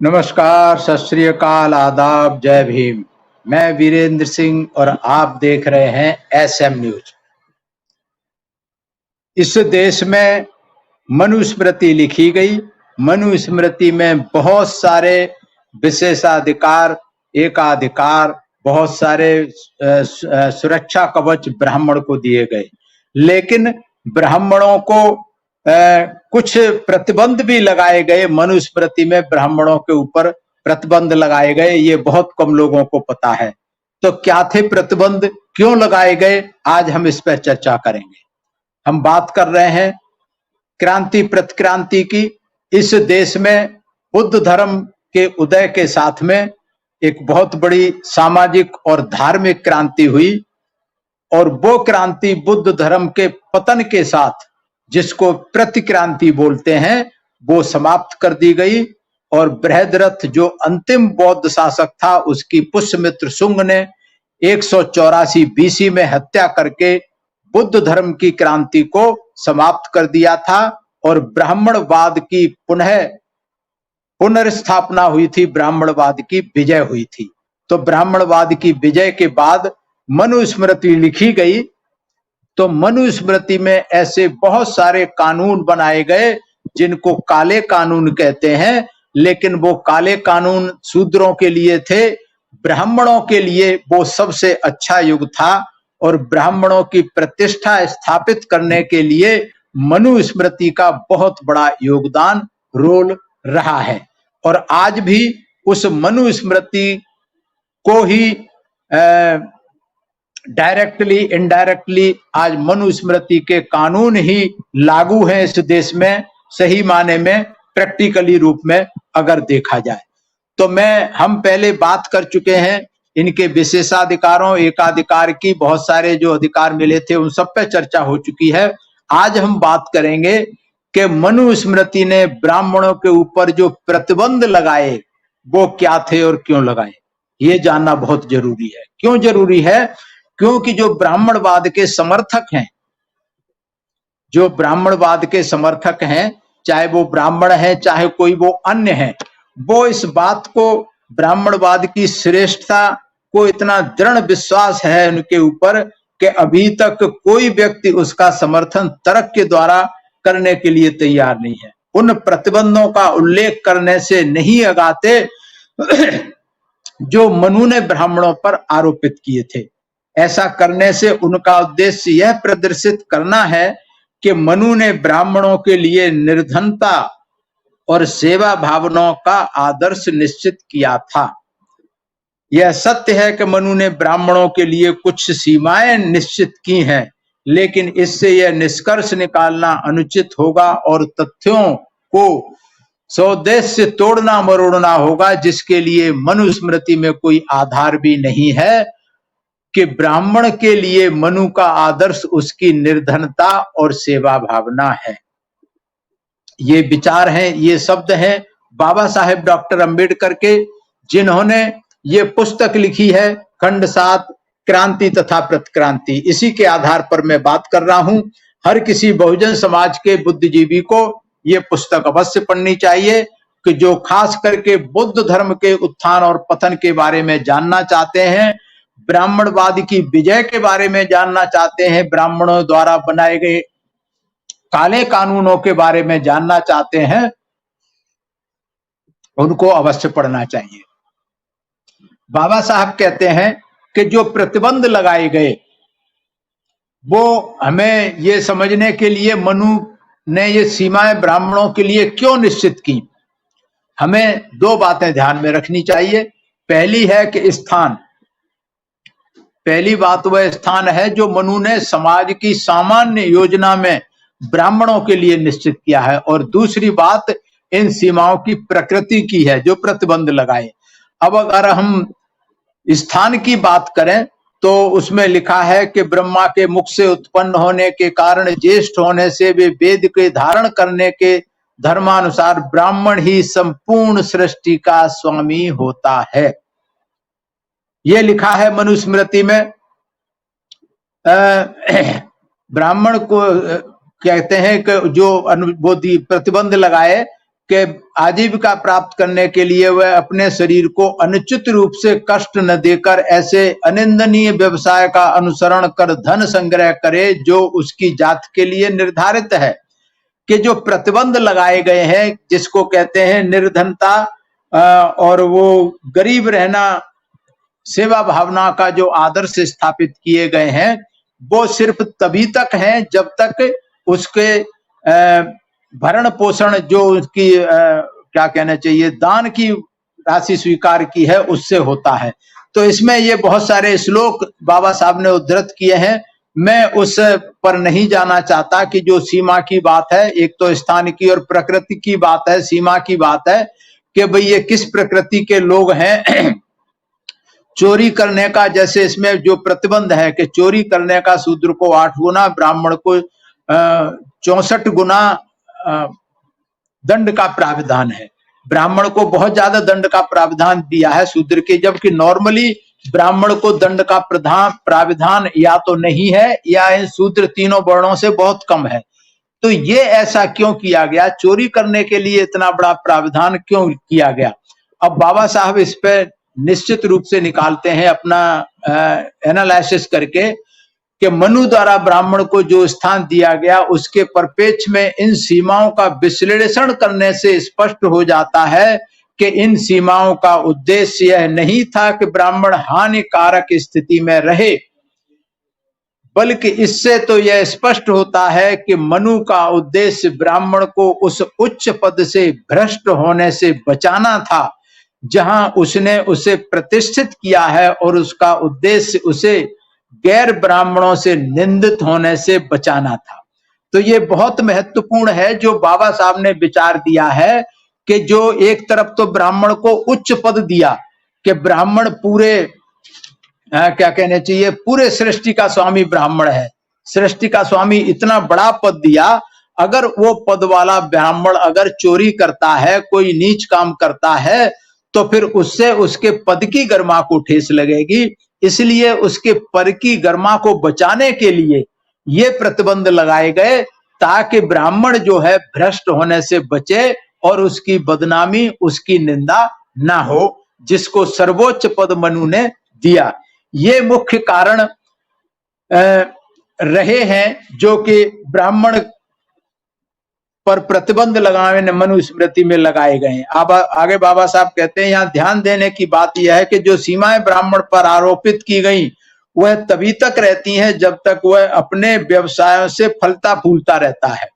नमस्कार, सत श्री अकाल, आदाब, जय भीम। मैं वीरेंद्र सिंह और आप देख रहे हैं एसएम न्यूज। इस देश में मनुस्मृति लिखी गई। मनुस्मृति में बहुत सारे विशेषाधिकार, एकाधिकार, बहुत सारे सुरक्षा कवच ब्राह्मण को दिए गए, लेकिन ब्राह्मणों को कुछ प्रतिबंध भी लगाए गए। मनुस्मृति में ब्राह्मणों के ऊपर प्रतिबंध लगाए गए, ये बहुत कम लोगों को पता है। तो क्या थे प्रतिबंध, क्यों लगाए गए, आज हम इस पर चर्चा करेंगे। हम बात कर रहे हैं क्रांति प्रतिक्रांति की। इस देश में बुद्ध धर्म के उदय के साथ में एक बहुत बड़ी सामाजिक और धार्मिक क्रांति हुई, और वो क्रांति बुद्ध धर्म के पतन के साथ, जिसको प्रतिक्रांति बोलते हैं, वो समाप्त कर दी गई। और बृहद्रथ जो अंतिम बौद्ध शासक था, उसकी पुष्यमित्र शुंग ने 184 बीसी में हत्या करके बुद्ध धर्म की क्रांति को समाप्त कर दिया था, और ब्राह्मणवाद की पुनर्स्थापना हुई थी, ब्राह्मणवाद की विजय हुई थी। तो ब्राह्मणवाद की विजय के बाद मनुस्मृति लिखी गई। तो मनुस्मृति में ऐसे बहुत सारे कानून बनाए गए जिनको काले कानून कहते हैं, लेकिन वो काले कानून शूद्रों के लिए थे। ब्राह्मणों के लिए वो सबसे अच्छा युग था, और ब्राह्मणों की प्रतिष्ठा स्थापित करने के लिए मनुस्मृति का बहुत बड़ा योगदान, रोल रहा है। और आज भी उस मनुस्मृति को ही डायरेक्टली इनडायरेक्टली आज मनुस्मृति के कानून ही लागू हैं इस देश में, सही माने में, प्रैक्टिकली रूप में अगर देखा जाए तो। हम पहले बात कर चुके हैं इनके विशेषाधिकारों, एकाधिकार की। बहुत सारे जो अधिकार मिले थे उन सब पे चर्चा हो चुकी है। आज हम बात करेंगे कि मनुस्मृति ने ब्राह्मणों के ऊपर जो प्रतिबंध लगाए वो क्या थे और क्यों लगाए, ये जानना बहुत जरूरी है। क्यों जरूरी है? क्योंकि जो ब्राह्मणवाद के समर्थक हैं, जो ब्राह्मणवाद के समर्थक हैं, चाहे वो ब्राह्मण है चाहे कोई वो अन्य है, वो इस बात को, ब्राह्मणवाद की श्रेष्ठता को इतना दृढ़ विश्वास है उनके ऊपर कि अभी तक कोई व्यक्ति उसका समर्थन तर्क के द्वारा करने के लिए तैयार नहीं है। उन प्रतिबंधों का उल्लेख करने से नहीं अगाते जो मनु ने ब्राह्मणों पर आरोपित किए थे। ऐसा करने से उनका उद्देश्य यह प्रदर्शित करना है कि मनु ने ब्राह्मणों के लिए निर्धनता और सेवा भावनाओं का आदर्श निश्चित किया था। यह सत्य है कि मनु ने ब्राह्मणों के लिए कुछ सीमाएं निश्चित की हैं, लेकिन इससे यह निष्कर्ष निकालना अनुचित होगा और तथ्यों को स्वोद्देश्य तोड़ना मरोड़ना होगा, जिसके लिए मनुस्मृति में कोई आधार भी नहीं है कि ब्राह्मण के लिए मनु का आदर्श उसकी निर्धनता और सेवा भावना है। ये विचार हैं, ये शब्द हैं बाबा साहेब डॉक्टर अंबेडकर के, जिन्होंने ये पुस्तक लिखी है खंड 7 क्रांति तथा प्रतिक्रांति। इसी के आधार पर मैं बात कर रहा हूं। हर किसी बहुजन समाज के बुद्धिजीवी को ये पुस्तक अवश्य पढ़नी चाहिए, कि जो खास करके बुद्ध धर्म के उत्थान और पतन के बारे में जानना चाहते हैं, ब्राह्मणवाद की विजय के बारे में जानना चाहते हैं, ब्राह्मणों द्वारा बनाए गए काले कानूनों के बारे में जानना चाहते हैं, उनको अवश्य पढ़ना चाहिए। बाबा साहब कहते हैं कि जो प्रतिबंध लगाए गए वो हमें ये समझने के लिए, मनु ने ये सीमाएं ब्राह्मणों के लिए क्यों निश्चित की, हमें दो बातें ध्यान में रखनी चाहिए। पहली है कि स्थान, पहली बात वह स्थान है जो मनु ने समाज की सामान्य योजना में ब्राह्मणों के लिए निश्चित किया है, और दूसरी बात इन सीमाओं की प्रकृति की है जो प्रतिबंध लगाए। अब अगर हम स्थान की बात करें तो उसमें लिखा है कि ब्रह्मा के मुख से उत्पन्न होने के कारण, ज्येष्ठ होने से वे वेद के धारण करने के धर्मानुसार ब्राह्मण ही संपूर्ण सृष्टि का स्वामी होता है। यह लिखा है मनुस्मृति में। ब्राह्मण को कहते हैं कि जो अनुबोधि प्रतिबंध लगाए कि आजीविका प्राप्त करने के लिए वह अपने शरीर को अनुचित रूप से कष्ट न देकर ऐसे अनिंदनीय व्यवसाय का अनुसरण कर धन संग्रह करे जो उसकी जात के लिए निर्धारित है। कि जो प्रतिबंध लगाए गए हैं जिसको कहते हैं निर्धनता और वो गरीब रहना, सेवा भावना का जो आदर्श स्थापित किए गए हैं वो सिर्फ तभी तक हैं जब तक उसके भरण पोषण जो उसकी क्या कहना चाहिए दान की राशि स्वीकार की है उससे होता है। तो इसमें ये बहुत सारे श्लोक बाबा साहब ने उद्धृत किए हैं, मैं उस पर नहीं जाना चाहता कि जो सीमा की बात है, एक तो स्थान की और प्रकृति की बात है, सीमा की बात है कि भाई ये किस प्रकृति के लोग हैं। चोरी करने का जैसे इसमें जो प्रतिबंध है कि चोरी करने का शूद्र को 8 गुना, ब्राह्मण को 64 गुना दंड का प्राविधान है। ब्राह्मण को बहुत ज्यादा दंड का प्राविधान दिया है शूद्र के, जबकि नॉर्मली ब्राह्मण को दंड का प्राविधान या तो नहीं है या इन शूद्र तीनों वर्णों से बहुत कम है। तो ये ऐसा क्यों किया गया, चोरी करने के लिए इतना बड़ा प्राविधान क्यों किया गया? अब बाबा साहब इस पे निश्चित रूप से निकालते हैं अपना एनालिसिस करके कि मनु द्वारा ब्राह्मण को जो स्थान दिया गया उसके परिप्रेक्ष्य में इन सीमाओं का विश्लेषण करने से स्पष्ट हो जाता है कि इन सीमाओं का उद्देश्य यह नहीं था कि ब्राह्मण हानिकारक स्थिति में रहे, बल्कि इससे तो यह स्पष्ट होता है कि मनु का उद्देश्य ब्राह्मण को उस उच्च पद से भ्रष्ट होने से बचाना था जहां उसने उसे प्रतिष्ठित किया है, और उसका उद्देश्य उसे गैर ब्राह्मणों से निंदित होने से बचाना था। तो ये बहुत महत्वपूर्ण है जो बाबा साहब ने विचार दिया है कि जो एक तरफ तो ब्राह्मण को उच्च पद दिया कि ब्राह्मण पूरे क्या कहने चाहिए पूरे सृष्टि का स्वामी ब्राह्मण है, सृष्टि का स्वामी इतना बड़ा पद दिया। अगर वो पद वाला ब्राह्मण अगर चोरी करता है, कोई नीच काम करता है, तो फिर उससे उसके पद की गरिमा को ठेस लगेगी। इसलिए उसके पद की गरिमा को बचाने के लिए ये प्रतिबंध लगाए गए ताकि ब्राह्मण जो है भ्रष्ट होने से बचे और उसकी बदनामी, उसकी निंदा ना हो, जिसको सर्वोच्च पद मनु ने दिया। ये मुख्य कारण रहे हैं जो कि ब्राह्मण पर प्रतिबंध लगाने मनुस्मृति में लगाए गए हैं। अब आगे बाबा साहब कहते हैं यहाँ ध्यान देने की बात यह है कि जो सीमाएं ब्राह्मण पर आरोपित की गई वह तभी तक रहती हैं जब तक वह अपने व्यवसायों से फलता फूलता रहता है,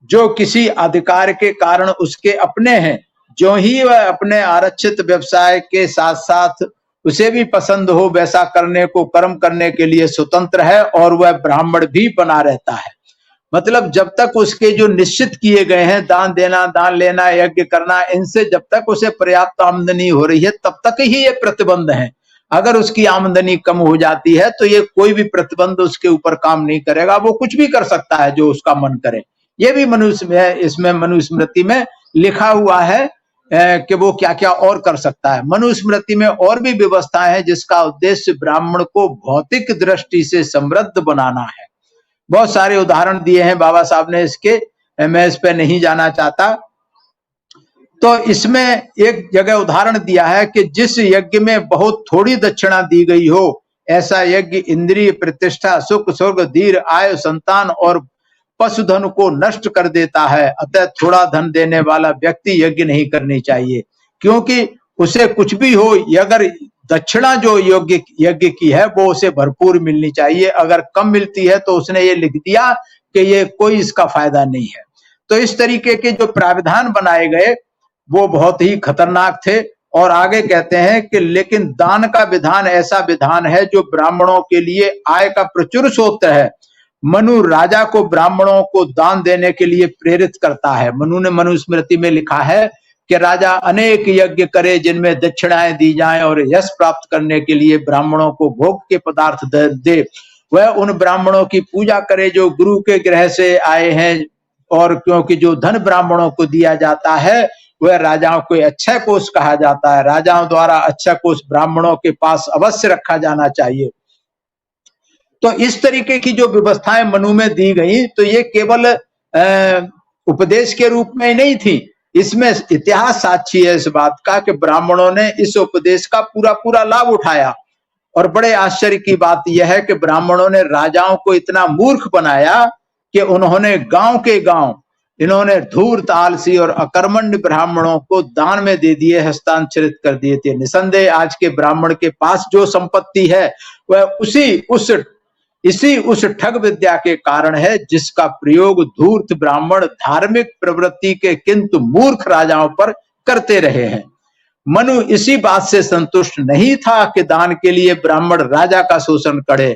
जो किसी अधिकार के कारण उसके अपने हैं। जो ही वह अपने आरक्षित व्यवसाय के साथ साथ उसे भी पसंद हो वैसा करने को कर्म करने के लिए स्वतंत्र है और वह ब्राह्मण भी बना रहता है। मतलब जब तक उसके जो निश्चित किए गए हैं दान देना, दान लेना, यज्ञ करना, इनसे जब तक उसे पर्याप्त आमदनी हो रही है तब तक ही ये प्रतिबंध है। अगर उसकी आमदनी कम हो जाती है तो ये कोई भी प्रतिबंध उसके ऊपर काम नहीं करेगा, वो कुछ भी कर सकता है जो उसका मन करे। ये भी मनुष्य इसमें मनुस्मृति में लिखा हुआ है कि वो क्या क्या और कर सकता है। मनुस्मृति में और भी व्यवस्थाएं हैं जिसका उद्देश्य ब्राह्मण को भौतिक दृष्टि से समृद्ध बनाना है। बहुत सारे उदाहरण दिए हैं बाबा साहब ने इसके, मैं इस पे नहीं जाना चाहता। तो इसमें एक जगह उदाहरण दिया है कि जिस यज्ञ में बहुत थोड़ी दक्षिणा दी गई हो ऐसा यज्ञ इंद्रिय प्रतिष्ठा, सुख, स्वर्ग, दीर्घ आयु, संतान और पशुधन को नष्ट कर देता है। अतः थोड़ा धन देने वाला व्यक्ति यज्ञ नहीं करनी चाहिए, क्योंकि उसे कुछ भी हो अगर दक्षिणा जो योग्य यज्ञ की है वो उसे भरपूर मिलनी चाहिए। अगर कम मिलती है तो उसने ये लिख दिया कि ये कोई इसका फायदा नहीं है। तो इस तरीके के जो प्राविधान बनाए गए वो बहुत ही खतरनाक थे। और आगे कहते हैं कि लेकिन दान का विधान ऐसा विधान है जो ब्राह्मणों के लिए आय का प्रचुर स्रोत है। मनु राजा को ब्राह्मणों को दान देने के लिए प्रेरित करता है। मनु ने मनुस्मृति में लिखा है कि राजा अनेक यज्ञ करे जिनमें दक्षिणाएं दी जाएं और यश प्राप्त करने के लिए ब्राह्मणों को भोग के पदार्थ दे। वह उन ब्राह्मणों की पूजा करे जो गुरु के गृह से आए हैं, और क्योंकि जो धन ब्राह्मणों को दिया जाता है वह राजाओं को अक्षय कोष कहा जाता है। राजाओं द्वारा अक्षय कोष ब्राह्मणों के पास अवश्य रखा जाना चाहिए। तो इस तरीके की जो व्यवस्थाएं मनु में दी गई तो ये केवल उपदेश के रूप में ही नहीं थी, इसमें इतिहास साक्षी है इस बात का कि ब्राह्मणों ने इस उपदेश का पूरा पूरा लाभ उठाया। और बड़े आश्चर्य की बात यह है कि ब्राह्मणों ने राजाओं को इतना मूर्ख बनाया कि उन्होंने गांव के गांव इन्होंने धूर्त, आलसी और अकर्मण्य ब्राह्मणों को दान में दे दिए, हस्तांतरित कर दिए थे। निसंदेह आज के ब्राह्मण के पास जो संपत्ति है वह इसी उस ठग विद्या के कारण है जिसका प्रयोग धूर्त ब्राह्मण धार्मिक प्रवृत्ति के किंतु मूर्ख राजाओं पर करते रहे हैं। मनु इसी बात से संतुष्ट नहीं था कि दान के लिए ब्राह्मण राजा का शोषण करे,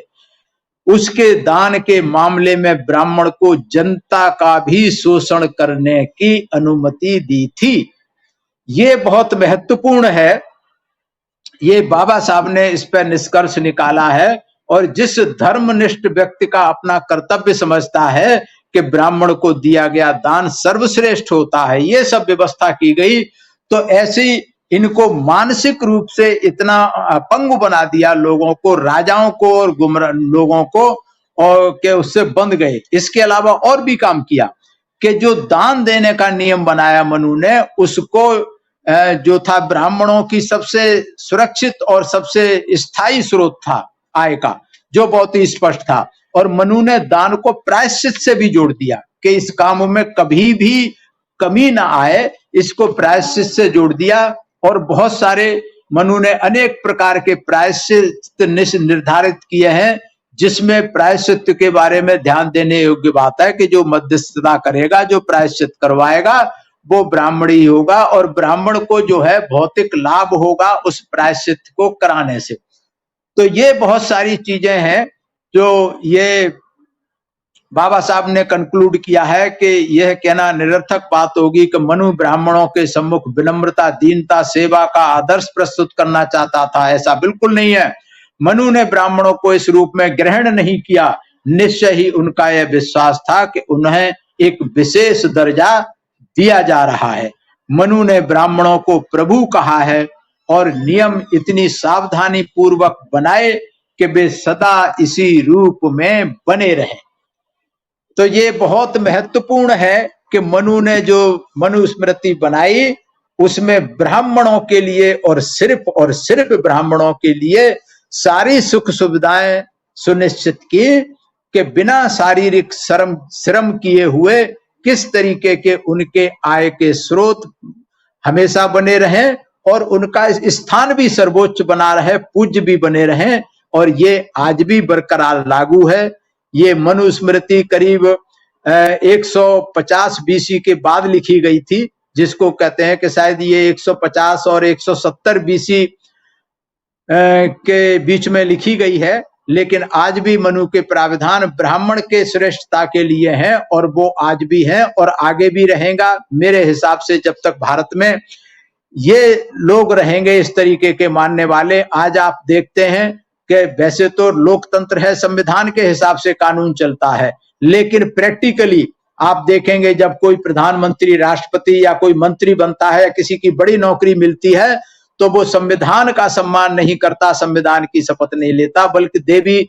उसके दान के मामले में ब्राह्मण को जनता का भी शोषण करने की अनुमति दी थी। ये बहुत महत्वपूर्ण है। ये बाबा साहब ने इस पर निष्कर्ष निकाला है। और जिस धर्मनिष्ठ व्यक्ति का अपना कर्तव्य समझता है कि ब्राह्मण को दिया गया दान सर्वश्रेष्ठ होता है, ये सब व्यवस्था की गई, तो ऐसी इनको मानसिक रूप से इतना अपंग बना दिया लोगों को, राजाओं को और गुमराह लोगों को, और के उससे बंध गए। इसके अलावा और भी काम किया कि जो दान देने का नियम बनाया मनु ने, उसको जो था ब्राह्मणों की सबसे सुरक्षित और सबसे स्थायी स्रोत था आय का, जो बहुत ही स्पष्ट था। और मनु ने दान को प्रायश्चित से भी जोड़ दिया कि इस काम में कभी भी कमी ना आए, इसको प्रायश्चित से जोड़ दिया। और बहुत सारे मनु ने अनेक प्रकार के प्रायश्चित निर्धारित किए हैं, जिसमें प्रायश्चित के बारे में ध्यान देने योग्य बात है कि जो मध्यस्थता करेगा, जो प्रायश्चित करवाएगा, वो ब्राह्मण ही होगा और ब्राह्मण को जो है भौतिक लाभ होगा उस प्रायश्चित को कराने से। तो ये बहुत सारी चीजें हैं जो ये बाबा साहब ने कंक्लूड किया है कि यह कहना निरर्थक बात होगी कि मनु ब्राह्मणों के सम्मुख विनम्रता, दीनता, सेवा का आदर्श प्रस्तुत करना चाहता था। ऐसा बिल्कुल नहीं है। मनु ने ब्राह्मणों को इस रूप में ग्रहण नहीं किया। निश्चय ही उनका यह विश्वास था कि उन्हें एक विशेष दर्जा दिया जा रहा है। मनु ने ब्राह्मणों को प्रभु कहा है और नियम इतनी सावधानी पूर्वक बनाए कि वे सदा इसी रूप में बने रहें। तो ये बहुत महत्वपूर्ण है कि मनु ने जो मनुस्मृति बनाई, उसमें ब्राह्मणों के लिए और सिर्फ ब्राह्मणों के लिए सारी सुख सुविधाएं सुनिश्चित की कि बिना शारीरिक श्रम किए हुए किस तरीके के उनके आय के स्रोत हमेशा बने रहें और उनका स्थान भी सर्वोच्च बना रहे, पूज्य भी बने रहें। और ये आज भी बरकरार लागू है। ये मनुस्मृति करीब 150 बीसी के बाद लिखी गई थी, जिसको कहते हैं कि शायद ये 150 और 170 बीसी के बीच में लिखी गई है। लेकिन आज भी मनु के प्राविधान ब्राह्मण के श्रेष्ठता के लिए हैं और वो आज भी हैं और आगे भी रहेगा। मेरे हिसाब से जब तक भारत में ये लोग रहेंगे इस तरीके के मानने वाले। आज आप देखते हैं कि वैसे तो लोकतंत्र है, संविधान के हिसाब से कानून चलता है, लेकिन प्रैक्टिकली आप देखेंगे जब कोई प्रधानमंत्री, राष्ट्रपति या कोई मंत्री बनता है, किसी की बड़ी नौकरी मिलती है, तो वो संविधान का सम्मान नहीं करता, संविधान की शपथ नहीं लेता, बल्कि देवी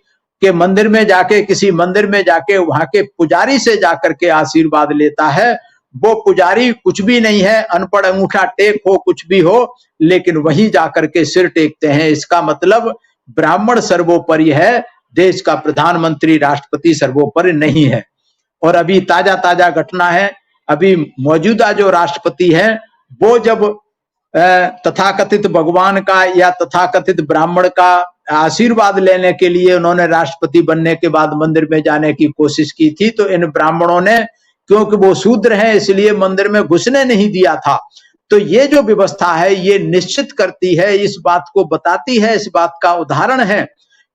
के मंदिर में जाके, किसी मंदिर में जाके वहां के पुजारी से जाकर के आशीर्वाद लेता है। वो पुजारी कुछ भी नहीं है, अनपढ़ अंगूठा टेक हो, कुछ भी हो, लेकिन वहीं जाकर के सिर टेकते हैं। इसका मतलब ब्राह्मण सर्वोपरि है, देश का प्रधानमंत्री, राष्ट्रपति सर्वोपरि नहीं है। और अभी ताजा ताजा घटना है, अभी मौजूदा जो राष्ट्रपति हैं वो जब तथाकथित भगवान का या तथाकथित ब्राह्मण का आशीर्वाद लेने के लिए उन्होंने राष्ट्रपति बनने के बाद मंदिर में जाने की कोशिश की थी, तो इन ब्राह्मणों ने, क्योंकि वो शूद्र हैं, इसलिए मंदिर में घुसने नहीं दिया था। तो ये जो व्यवस्था है ये निश्चित करती है, इस बात को बताती है, इस बात का उदाहरण है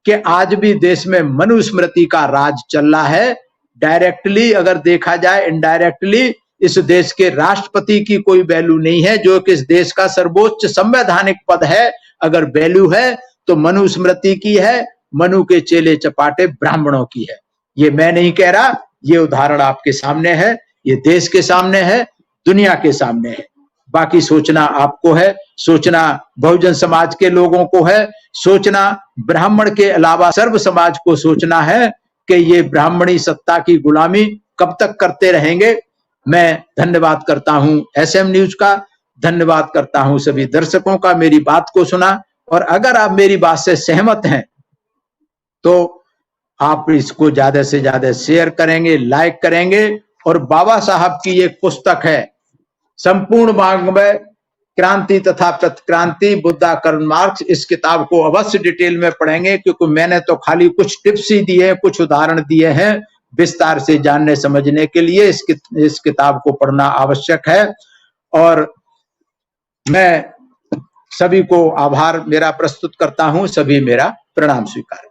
कि आज भी देश में मनुस्मृति का राज चल रहा है। डायरेक्टली अगर देखा जाए, इनडायरेक्टली इस देश के राष्ट्रपति की कोई वैल्यू नहीं है, जो कि इस देश का सर्वोच्च संवैधानिक पद है। अगर वैल्यू है तो मनुस्मृति की है, मनु के चेले चपाटे ब्राह्मणों की है। ये मैं नहीं कह रहा, ये उदाहरण आपके सामने है, ये देश के सामने है, दुनिया के सामने है। बाकी सोचना आपको है, सोचना बहुजन समाज के लोगों को है, सोचना ब्राह्मण के अलावा सर्व समाज को सोचना है कि ये ब्राह्मणी सत्ता की गुलामी कब तक करते रहेंगे। मैं धन्यवाद करता हूं एसएम न्यूज का, धन्यवाद करता हूं सभी दर्शकों का मेरी बात को सुना। और अगर आप मेरी बात से सहमत हैं तो आप इसको ज्यादा से ज्यादा शेयर करेंगे, लाइक करेंगे। और बाबा साहब की एक पुस्तक है संपूर्ण वाङ्मय क्रांति तथा प्रतिक्रांति बुद्धा कर्ल मार्क्स, इस किताब को अवश्य डिटेल में पढ़ेंगे, क्योंकि मैंने तो खाली कुछ टिप्स ही दिए, कुछ उदाहरण दिए हैं विस्तार से जानने समझने के लिए। इस किताब को पढ़ना आवश्यक है। और मैं सभी को आभार मेरा प्रस्तुत करता हूं, सभी मेरा प्रणाम स्वीकार।